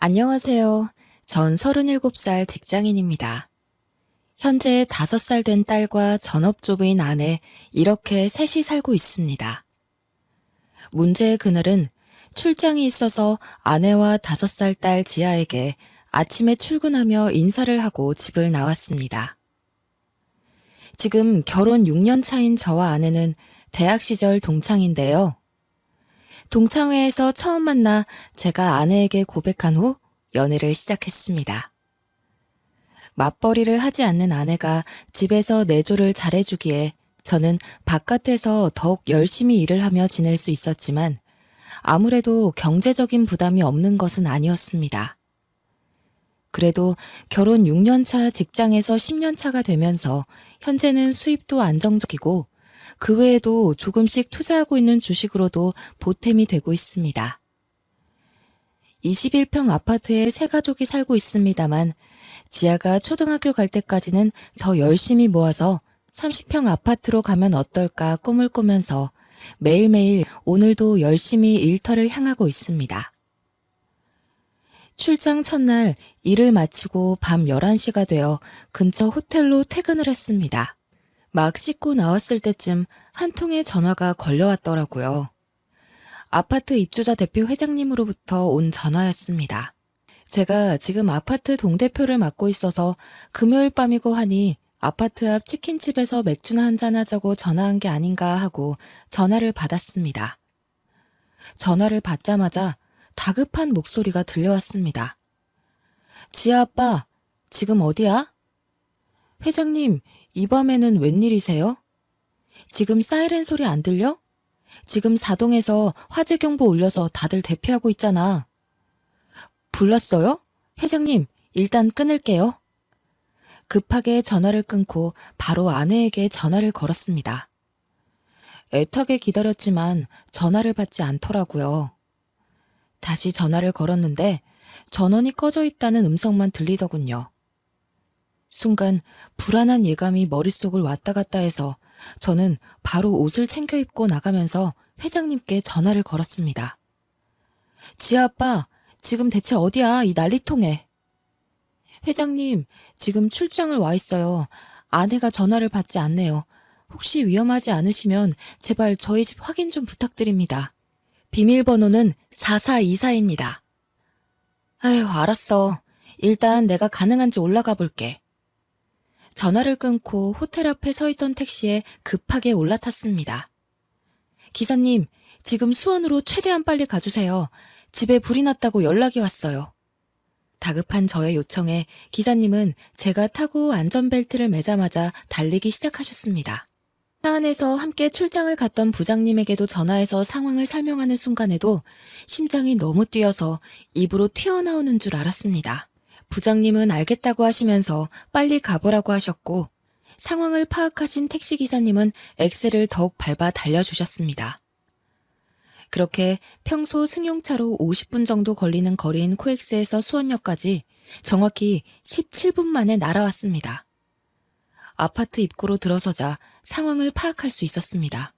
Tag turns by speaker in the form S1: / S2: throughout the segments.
S1: 안녕하세요. 전 37살 직장인입니다. 현재 5살 된 딸과 전업주부인 아내, 이렇게 셋이 살고 있습니다. 문제의 그날은 출장이 있어서 아내와 5살 딸 지아에게 아침에 출근하며 인사를 하고 집을 나왔습니다. 지금 결혼 6년 차인 저와 아내는 대학 시절 동창인데요. 동창회에서 처음 만나 제가 아내에게 고백한 후 연애를 시작했습니다. 맞벌이를 하지 않는 아내가 집에서 내조를 잘해주기에 저는 바깥에서 더욱 열심히 일을 하며 지낼 수 있었지만 아무래도 경제적인 부담이 없는 것은 아니었습니다. 그래도 결혼 6년 차 직장에서 10년 차가 되면서 현재는 수입도 안정적이고 그 외에도 조금씩 투자하고 있는 주식으로도 보탬이 되고 있습니다. 21평 아파트에 세 가족이 살고 있습니다만 지아가 초등학교 갈 때까지는 더 열심히 모아서 30평 아파트로 가면 어떨까 꿈을 꾸면서 매일매일 오늘도 열심히 일터를 향하고 있습니다. 출장 첫날 일을 마치고 밤 11시가 되어 근처 호텔로 퇴근을 했습니다. 막 씻고 나왔을 때쯤 한 통의 전화가 걸려왔더라고요. 아파트 입주자 대표 회장님으로부터 온 전화였습니다. 제가 지금 아파트 동대표를 맡고 있어서 금요일 밤이고 하니 아파트 앞 치킨집에서 맥주나 한잔 하자고 전화한 게 아닌가 하고 전화를 받았습니다. 전화를 받자마자 다급한 목소리가 들려왔습니다. 지아 아빠, 지금 어디야? 회장님, 이 밤에는 웬일이세요? 지금 사이렌 소리 안 들려? 지금 사동에서 화재 경보 올려서 다들 대피하고 있잖아. 불났어요? 회장님, 일단 끊을게요. 급하게 전화를 끊고 바로 아내에게 전화를 걸었습니다. 애타게 기다렸지만 전화를 받지 않더라고요. 다시 전화를 걸었는데 전원이 꺼져 있다는 음성만 들리더군요. 순간 불안한 예감이 머릿속을 왔다 갔다 해서 저는 바로 옷을 챙겨 입고 나가면서 회장님께 전화를 걸었습니다. 지아 아빠, 지금 대체 어디야, 이 난리통에. 회장님, 지금 출장을 와 있어요. 아내가 전화를 받지 않네요. 혹시 위험하지 않으시면 제발 저희 집 확인 좀 부탁드립니다. 비밀번호는 4424입니다. 아휴, 알았어. 일단 내가 가능한지 올라가 볼게. 전화를 끊고 호텔 앞에 서 있던 택시에 급하게 올라탔습니다. 기사님, 지금 수원으로 최대한 빨리 가주세요. 집에 불이 났다고 연락이 왔어요. 다급한 저의 요청에 기사님은 제가 타고 안전벨트를 매자마자 달리기 시작하셨습니다. 차 안에서 함께 출장을 갔던 부장님에게도 전화해서 상황을 설명하는 순간에도 심장이 너무 뛰어서 입으로 튀어나오는 줄 알았습니다. 부장님은 알겠다고 하시면서 빨리 가보라고 하셨고 상황을 파악하신 택시기사님은 엑셀을 더욱 밟아 달려주셨습니다. 그렇게 평소 승용차로 50분 정도 걸리는 거리인 코엑스에서 수원역까지 정확히 17분 만에 날아왔습니다. 아파트 입구로 들어서자 상황을 파악할 수 있었습니다.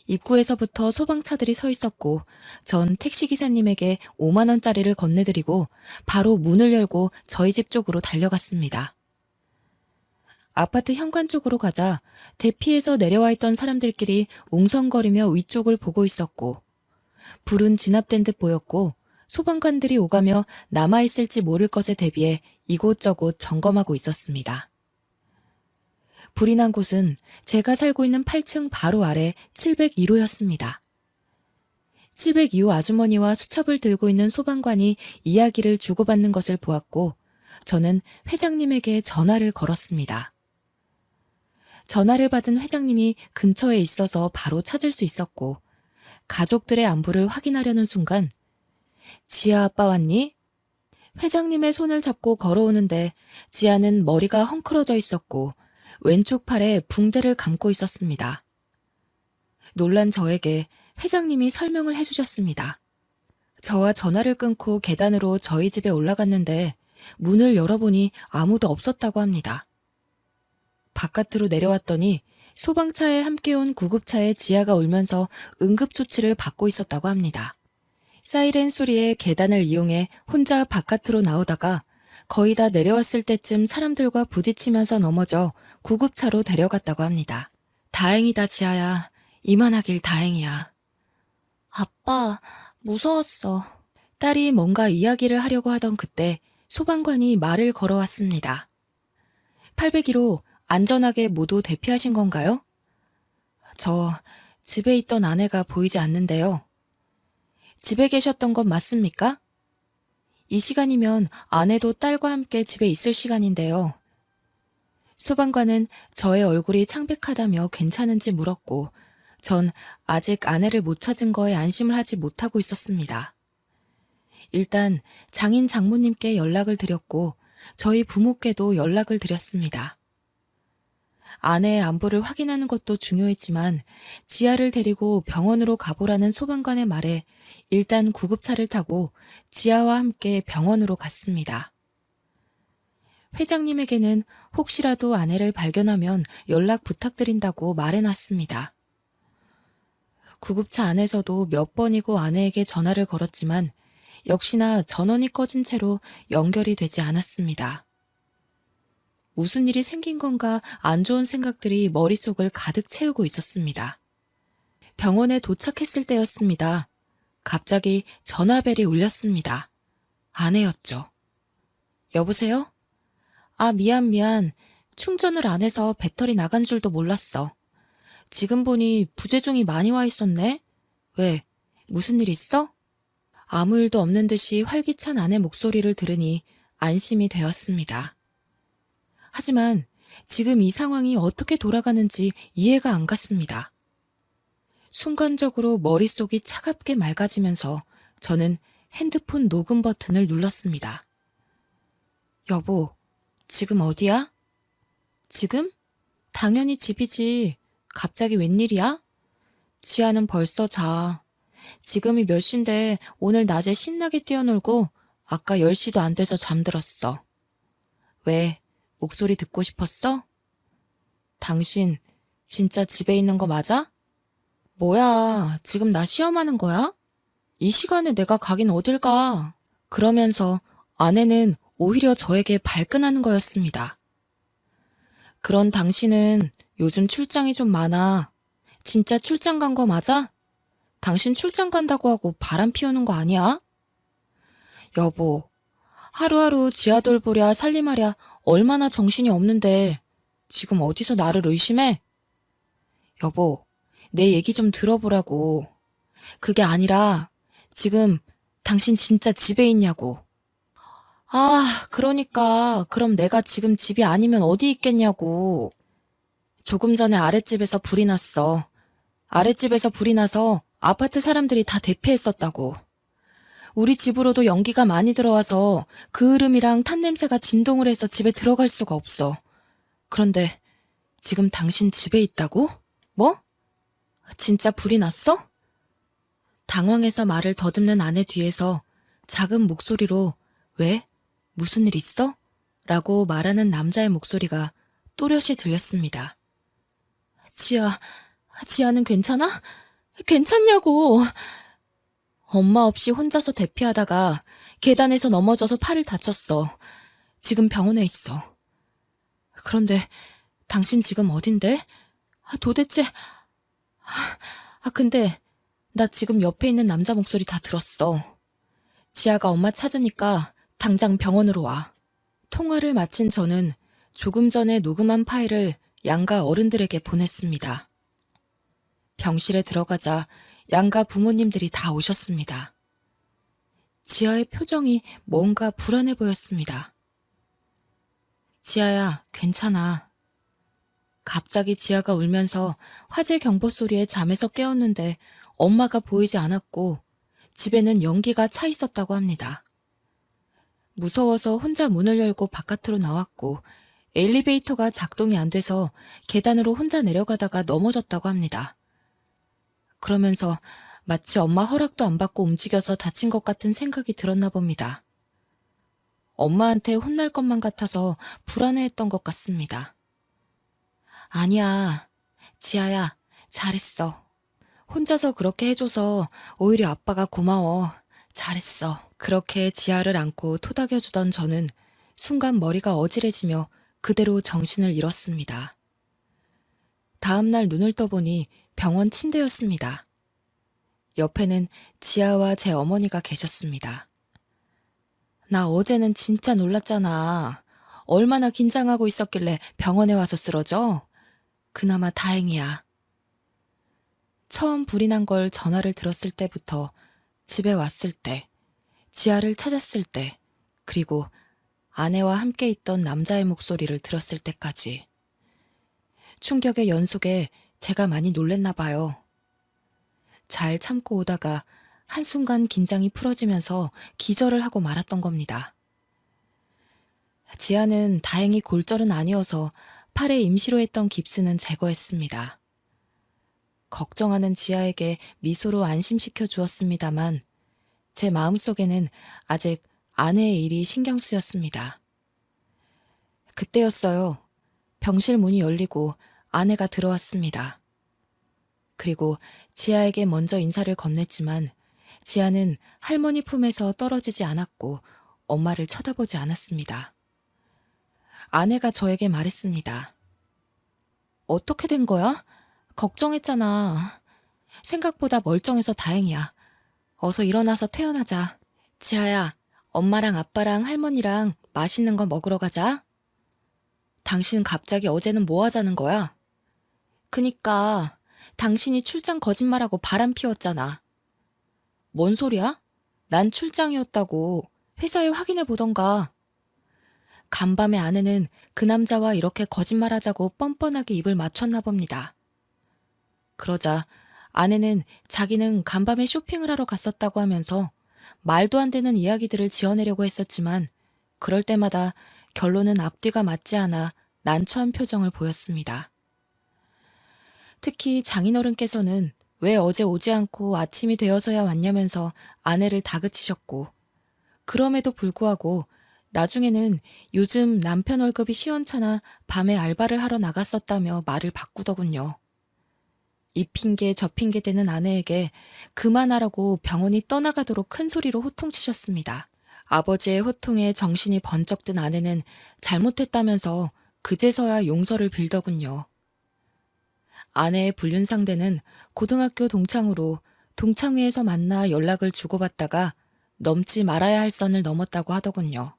S1: 입구에서부터 소방차들이 서 있었고 전 택시기사님에게 5만 원짜리를 건네드리고 바로 문을 열고 저희 집 쪽으로 달려갔습니다. 아파트 현관 쪽으로 가자 대피해서 내려와 있던 사람들끼리 웅성거리며 위쪽을 보고 있었고 불은 진압된 듯 보였고 소방관들이 오가며 남아있을지 모를 것에 대비해 이곳저곳 점검하고 있었습니다. 불이 난 곳은 제가 살고 있는 8층 바로 아래 702호였습니다. 702호 아주머니와 수첩을 들고 있는 소방관이 이야기를 주고받는 것을 보았고 저는 회장님에게 전화를 걸었습니다. 전화를 받은 회장님이 근처에 있어서 바로 찾을 수 있었고 가족들의 안부를 확인하려는 순간 지아 아빠 왔니? 회장님의 손을 잡고 걸어오는데 지아는 머리가 헝클어져 있었고 왼쪽 팔에 붕대를 감고 있었습니다. 놀란 저에게 회장님이 설명을 해주셨습니다. 저와 전화를 끊고 계단으로 저희 집에 올라갔는데 문을 열어보니 아무도 없었다고 합니다. 바깥으로 내려왔더니 소방차에 함께 온 구급차에 지아가 울면서 응급조치를 받고 있었다고 합니다. 사이렌 소리에 계단을 이용해 혼자 바깥으로 나오다가 거의 다 내려왔을 때쯤 사람들과 부딪히면서 넘어져 구급차로 데려갔다고 합니다. 다행이다, 지아야. 이만하길 다행이야. 아빠, 무서웠어. 딸이 뭔가 이야기를 하려고 하던 그때 소방관이 말을 걸어왔습니다. 801호 안전하게 모두 대피하신 건가요? 저 집에 있던 아내가 보이지 않는데요. 집에 계셨던 건 맞습니까? 이 시간이면 아내도 딸과 함께 집에 있을 시간인데요. 소방관은 저의 얼굴이 창백하다며 괜찮은지 물었고 전 아직 아내를 못 찾은 거에 안심을 하지 못하고 있었습니다. 일단 장인 장모님께 연락을 드렸고 저희 부모께도 연락을 드렸습니다. 아내의 안부를 확인하는 것도 중요했지만 지아를 데리고 병원으로 가보라는 소방관의 말에 일단 구급차를 타고 지아와 함께 병원으로 갔습니다. 회장님에게는 혹시라도 아내를 발견하면 연락 부탁드린다고 말해놨습니다. 구급차 안에서도 몇 번이고 아내에게 전화를 걸었지만 역시나 전원이 꺼진 채로 연결이 되지 않았습니다. 무슨 일이 생긴 건가 안 좋은 생각들이 머릿속을 가득 채우고 있었습니다. 병원에 도착했을 때였습니다. 갑자기 전화벨이 울렸습니다. 아내였죠. 여보세요? 아, 미안. 충전을 안 해서 배터리 나간 줄도 몰랐어. 지금 보니 부재중이 많이 와 있었네? 왜? 무슨 일 있어? 아무 일도 없는 듯이 활기찬 아내 목소리를 들으니 안심이 되었습니다. 하지만 지금 이 상황이 어떻게 돌아가는지 이해가 안 갔습니다. 순간적으로 머릿속이 차갑게 맑아지면서 저는 핸드폰 녹음 버튼을 눌렀습니다. 여보, 지금 어디야? 지금? 당연히 집이지. 갑자기 웬일이야? 지아는 벌써 자. 지금이 몇 시인데 오늘 낮에 신나게 뛰어놀고 아까 10시도 안 돼서 잠들었어. 왜? 목소리 듣고 싶었어? 당신 진짜 집에 있는 거 맞아? 뭐야, 지금 나 시험하는 거야? 이 시간에 내가 가긴 어딜 가? 그러면서 아내는 오히려 저에게 발끈하는 거였습니다. 그런 당신은 요즘 출장이 좀 많아. 진짜 출장 간 거 맞아? 당신 출장 간다고 하고 바람 피우는 거 아니야? 여보, 하루하루 지아 돌보랴 살림하랴 얼마나 정신이 없는데 지금 어디서 나를 의심해? 여보, 내 얘기 좀 들어보라고. 그게 아니라 지금 당신 진짜 집에 있냐고. 아, 그러니까 그럼 내가 지금 집이 아니면 어디 있겠냐고. 조금 전에 아랫집에서 불이 났어. 아랫집에서 불이 나서 아파트 사람들이 다 대피했었다고. 우리 집으로도 연기가 많이 들어와서 그 흐름이랑 탄 냄새가 진동을 해서 집에 들어갈 수가 없어. 그런데 지금 당신 집에 있다고? 뭐? 진짜 불이 났어? 당황해서 말을 더듬는 아내 뒤에서 작은 목소리로 왜? 무슨 일 있어? 라고 말하는 남자의 목소리가 또렷이 들렸습니다. 지아는 괜찮아? 괜찮냐고! 엄마 없이 혼자서 대피하다가 계단에서 넘어져서 팔을 다쳤어. 지금 병원에 있어. 그런데 당신 지금 어딘데? 도대체... 근데 나 지금 옆에 있는 남자 목소리 다 들었어. 지아가 엄마 찾으니까 당장 병원으로 와. 통화를 마친 저는 조금 전에 녹음한 파일을 양가 어른들에게 보냈습니다. 병실에 들어가자 양가 부모님들이 다 오셨습니다. 지아의 표정이 뭔가 불안해 보였습니다. 지아야, 괜찮아. 갑자기 지아가 울면서 화재 경보 소리에 잠에서 깨었는데 엄마가 보이지 않았고 집에는 연기가 차 있었다고 합니다. 무서워서 혼자 문을 열고 바깥으로 나왔고 엘리베이터가 작동이 안 돼서 계단으로 혼자 내려가다가 넘어졌다고 합니다. 그러면서 마치 엄마 허락도 안 받고 움직여서 다친 것 같은 생각이 들었나 봅니다. 엄마한테 혼날 것만 같아서 불안해했던 것 같습니다. 아니야, 지아야, 잘했어. 혼자서 그렇게 해줘서 오히려 아빠가 고마워. 잘했어. 그렇게 지아를 안고 토닥여주던 저는 순간 머리가 어지러지며 그대로 정신을 잃었습니다. 다음날 눈을 떠보니 병원 침대였습니다. 옆에는 지아와 제 어머니가 계셨습니다. 나 어제는 진짜 놀랐잖아. 얼마나 긴장하고 있었길래 병원에 와서 쓰러져? 그나마 다행이야. 처음 불이 난 걸 전화를 들었을 때부터 집에 왔을 때, 지아를 찾았을 때, 그리고 아내와 함께 있던 남자의 목소리를 들었을 때까지. 충격의 연속에 제가 많이 놀랬나 봐요. 잘 참고 오다가 한순간 긴장이 풀어지면서 기절을 하고 말았던 겁니다. 지아는 다행히 골절은 아니어서 팔에 임시로 했던 깁스는 제거했습니다. 걱정하는 지아에게 미소로 안심시켜 주었습니다만 제 마음속에는 아직 아내의 일이 신경 쓰였습니다. 그때였어요. 병실 문이 열리고 아내가 들어왔습니다. 그리고 지아에게 먼저 인사를 건넸지만 지아는 할머니 품에서 떨어지지 않았고 엄마를 쳐다보지 않았습니다. 아내가 저에게 말했습니다. 어떻게 된 거야? 걱정했잖아. 생각보다 멀쩡해서 다행이야. 어서 일어나서 퇴원하자. 지아야, 엄마랑 아빠랑 할머니랑 맛있는 거 먹으러 가자. 당신 갑자기 어제는 뭐 하자는 거야? 그니까 당신이 출장 거짓말하고 바람 피웠잖아. 뭔 소리야? 난 출장이었다고 회사에 확인해 보던가. 간밤에 아내는 그 남자와 이렇게 거짓말하자고 뻔뻔하게 입을 맞췄나 봅니다. 그러자 아내는 자기는 간밤에 쇼핑을 하러 갔었다고 하면서 말도 안 되는 이야기들을 지어내려고 했었지만 그럴 때마다 결론은 앞뒤가 맞지 않아 난처한 표정을 보였습니다. 특히 장인어른께서는 왜 어제 오지 않고 아침이 되어서야 왔냐면서 아내를 다그치셨고 그럼에도 불구하고 나중에는 요즘 남편 월급이 시원찮아 밤에 알바를 하러 나갔었다며 말을 바꾸더군요. 이 핑계 저 핑계 대는 아내에게 그만하라고 병원이 떠나가도록 큰 소리로 호통치셨습니다. 아버지의 호통에 정신이 번쩍 든 아내는 잘못했다면서 그제서야 용서를 빌더군요. 아내의 불륜 상대는 고등학교 동창으로 동창회에서 만나 연락을 주고받다가 넘지 말아야 할 선을 넘었다고 하더군요.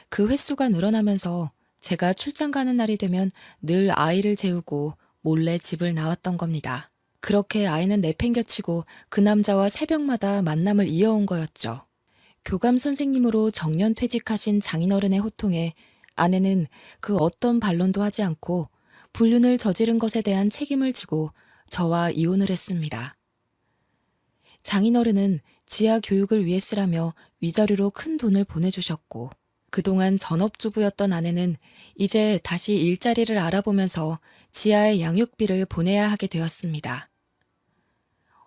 S1: 그 횟수가 늘어나면서 제가 출장 가는 날이 되면 늘 아이를 재우고 몰래 집을 나왔던 겁니다. 그렇게 아이는 내팽겨치고 그 남자와 새벽마다 만남을 이어온 거였죠. 교감 선생님으로 정년 퇴직하신 장인어른의 호통에 아내는 그 어떤 반론도 하지 않고 불륜을 저지른 것에 대한 책임을 지고 저와 이혼을 했습니다. 장인어른은 지아 교육을 위해 쓰라며 위자료로 큰 돈을 보내주셨고 그동안 전업주부였던 아내는 이제 다시 일자리를 알아보면서 지아의 양육비를 보내야 하게 되었습니다.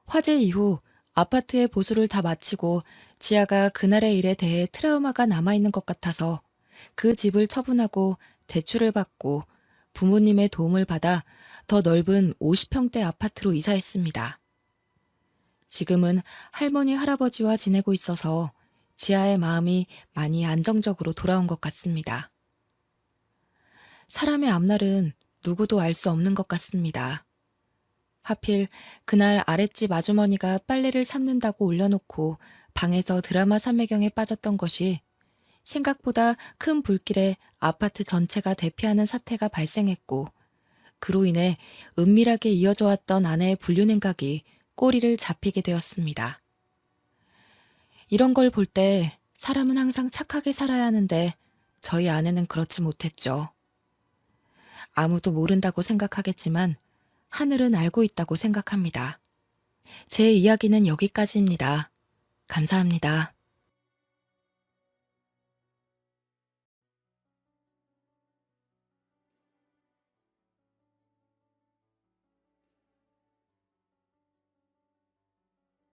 S1: 화재 이후 아파트의 보수를 다 마치고 지아가 그날의 일에 대해 트라우마가 남아있는 것 같아서 그 집을 처분하고 대출을 받고 부모님의 도움을 받아 더 넓은 50평대 아파트로 이사했습니다. 지금은 할머니, 할아버지와 지내고 있어서 지아의 마음이 많이 안정적으로 돌아온 것 같습니다. 사람의 앞날은 누구도 알 수 없는 것 같습니다. 하필 그날 아랫집 아주머니가 빨래를 삶는다고 올려놓고 방에서 드라마 삼매경에 빠졌던 것이 생각보다 큰 불길에 아파트 전체가 대피하는 사태가 발생했고 그로 인해 은밀하게 이어져 왔던 아내의 불륜 행각이 꼬리를 잡히게 되었습니다. 이런 걸 볼 때 사람은 항상 착하게 살아야 하는데 저희 아내는 그렇지 못했죠. 아무도 모른다고 생각하겠지만 하늘은 알고 있다고 생각합니다. 제 이야기는 여기까지입니다. 감사합니다.